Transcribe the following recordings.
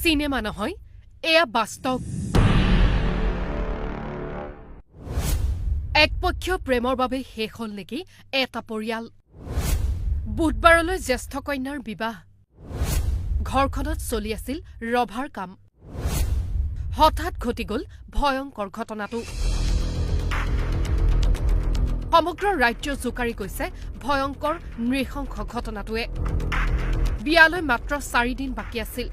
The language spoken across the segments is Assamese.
চিনেমা নহয়, এয়া বাস্তৱ। একপক্ষীয় প্ৰেমৰ বাবে শেষ হ'ল নেকি এটা পৰিয়াল। বুধবাৰলৈ জ্যেষ্ঠ কন্যাৰ বিবাহ। ঘৰখনত চলি আছিল ৰভাৰ কাম। হঠাৎ ঘটি গ'ল ভয়ংকৰ ঘটনাটো। সমগ্ৰ ৰাজ্য জোকাৰি গৈছে ভয়ংকৰ নৃশংস ঘটনাটোৱে। বিয়ালৈ মাত্ৰ 4 দিন বাকী আছিল।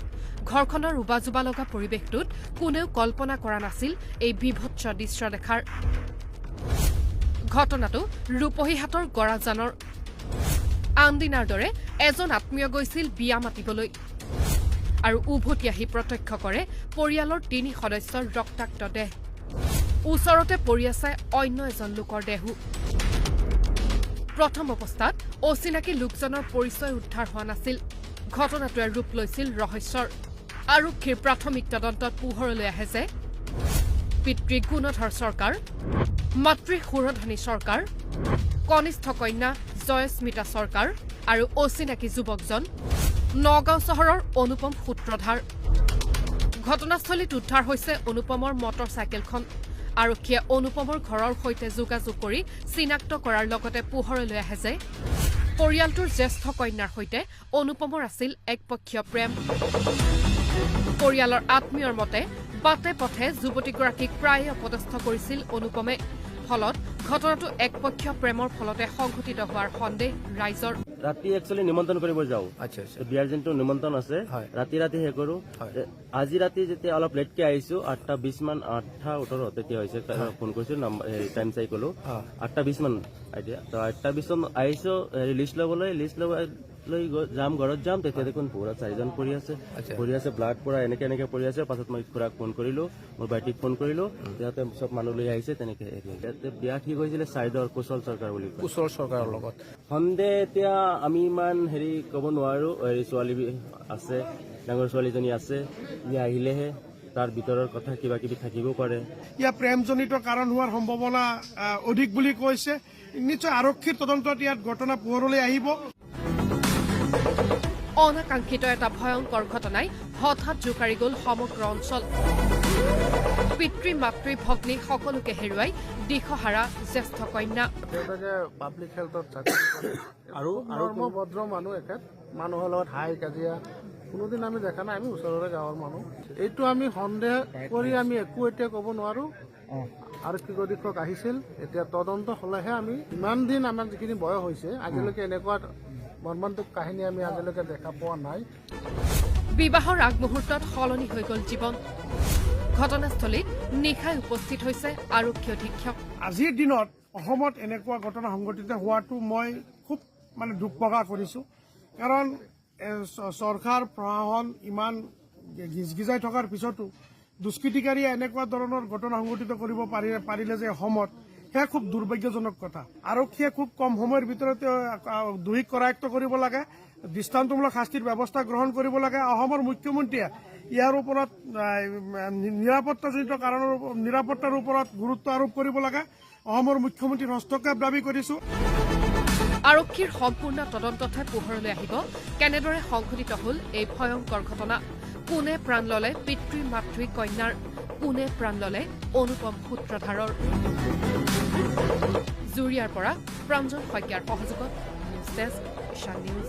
ঘৰখনৰ উবাজুবা লগা পৰিৱেশটোত কোনেও কল্পনা কৰা নাছিল এই বিভৎস দৃশ্য দেখাৰ। ঘটনাটো ৰূপহীহাটৰ গৰাজানৰ। আনদিনাৰ দৰে এজন আত্মীয় গৈছিল বিয়া মাতিবলৈ আৰু উভতি আহি প্ৰত্যক্ষ কৰে পৰিয়ালৰ 3 সদস্যৰ ৰক্তাক্ত দেহ। ওচৰতে পৰি আছে অন্য এজন লোকৰ দেহো। প্ৰথম অৱস্থাত অচিনাকি লোকজনৰ পৰিচয় উদ্ধাৰ হোৱা নাছিল। ঘটনাটোৱে ৰূপ লৈছিল ৰহস্যৰ। আৰক্ষীৰ প্ৰাথমিক তদন্তত পোহৰলৈ আহে যে পিতৃ গুণধৰ চৰকাৰ, মাতৃ সুৰধনী চৰকাৰ, কনিষ্ঠ কন্যা জয়স্মিতা চৰকাৰ আৰু অচিনাকি যুৱকজন নগাঁও চহৰৰ অনুপম সূত্ৰধাৰ। ঘটনাস্থলীত উদ্ধাৰ হৈছে অনুপমৰ মটৰ চাইকেলখন। আৰক্ষীয়ে অনুপমৰ ঘৰৰ সৈতে যোগাযোগ কৰি চিনাক্ত কৰাৰ লগতে পোহৰলৈ আহে যে পৰিয়ালটোৰ জ্যেষ্ঠ কন্যাৰ সৈতে অনুপমৰ আছিল একপক্ষীয় প্ৰেম। পৰিয়ালৰ আত্মীয়ৰ মতে বাটে পথে যুৱতীগৰাকীক প্ৰায়ে অপদস্থ কৰিছিল অনুপমে। ফলত ঘটনাটো একপক্ষীয় প্ৰেমৰ ফলতে সংঘটিত হোৱাৰ সন্দেহ ৰাইজৰ। ৰাতি একচুৱেলি নিমন্ত্ৰণ কৰিব যাওঁ। বিয়াৰ যোনটো নিমন্ত্ৰণ আছে ৰাতি হে কৰো। আজি ৰাতি যেতিয়া অলপ লেটকে আহিছো 8:20 মান 8:18 তেতিয়া হৈছে ফোন কৰিছো টাইম চাই কলো 8:20 মান এতিয়া। তো 8:20 আহিছো লিষ্ট ল'বলৈ। লিষ্ট লৈ যাম ঘৰত যাম তেতিয়া দেখোন পুৰা 4জন পৰি আছে ব্লাড পুৰা এনেকে পৰি আছে। পাছত মই খুৰাক ফোন কৰিলো, মোৰ ভাইটিক ফোন কৰিলো, সিহঁতে চব মানুহ লৈ আহিছে। তেনেকে বিয়া ঠিক হৈছিলে চাইদৰ কুশল চৰকাৰ বুলি। কুশল চৰকাৰৰ লগত সন্দেহ এতিয়া আমি ইমান ক'ব নোৱাৰো। ছোৱালী আছে, ডাঙৰ ছোৱালীজনী আছে, ই আহিলেহে তাৰ ভিতৰৰ কথা কিবা কিবি থাকিবও পাৰে। ইয়াৰ প্ৰেমজনিত কাৰণ হোৱাৰ সম্ভাৱনা অধিক বুলি কৈছে। নিশ্চয় আৰক্ষীৰ তদন্তত ইয়াত ঘটনা পোহৰলৈ আহিব। অনাকাংক্ষিত এটা ভয়ংকৰ ঘটনাই হঠাৎ জোকাৰি গ'ল সমগ্ৰ অঞ্চল। পিতৃ মাতৃ ভগ্নী সকলোকে হেৰুৱাই দিশহাৰা জ্যেষ্ঠ কন্যা। পাব্লিক হেল্থত চাকৰি কৰে আৰু ভদ্ৰ মানুহ এখেত। মানুহৰ লগত হাই কাজিয়া কোনোদিন আমি দেখা নাই। আমি ওচৰৰে গাঁৱৰ মানুহ। এইটো আমি সন্দেহ কৰি আমি একো এতিয়া ক'ব নোৱাৰো। আৰক্ষী অধীক্ষক আহিছিল, এতিয়া তদন্ত হলেহে আমি ইমান দিন আমাৰ যিখিনি বয়স হৈছে আজিলৈকে এনেকুৱা মৰ্মান্তিক কাহিনী আমি আজিলৈকে দেখা পোৱা নাই। বিবাহৰ আগমুহূৰ্তত সলনি হৈ গ'ল জীৱন। ঘটনাস্থলীত নিশাই উপস্থিত হৈছে আৰক্ষী অধীক্ষক। আজিৰ দিনত অসমত এনেকুৱা ঘটনা সংঘটিত হোৱাটো মই খুব দুখ প্ৰকাশ কৰিছোঁ। কাৰণ চৰকাৰ প্ৰশাসন ইমান গিজগিজাই থকাৰ পিছতো দুষ্কৃতিকাৰীয়ে এনেকুৱা ধৰণৰ ঘটনা সংঘটিত কৰিব পাৰিলে যে অসমত, সেয়া খুব দুৰ্ভাগ্যজনক কথা। আৰক্ষীয়ে খুব কম সময়ৰ ভিতৰতে দোষীক কৰায়ত্ব কৰিব লাগে, দৃষ্টান্তমূলক শাস্তিৰ ব্যৱস্থা গ্ৰহণ কৰিব লাগে। অসমৰ মুখ্যমন্ত্ৰীয়ে ইয়াৰ ওপৰত নিৰাপত্তাৰ ওপৰত গুৰুত্ব আৰোপ কৰিব লাগে। অসমৰ মুখ্যমন্ত্ৰীৰ হস্তক্ষেপ দাবী কৰিছো। আৰক্ষীৰ সম্পূৰ্ণ তদন্ততহে পোহৰলৈ আহিব কেনেদৰে সংঘটিত হ'ল এই ভয়ংকৰ ঘটনা। কোনে প্ৰাণ ললে পিতৃ মাতৃ কন্যাৰ, কোনে প্ৰাণ ললে অনুপম সূত্ৰধাৰৰ। জুৰিয়াৰ পৰা প্ৰাঞ্জল শইকীয়াৰ সহযোগত নিউজ ডেস্ক, ঈশান নিউজ।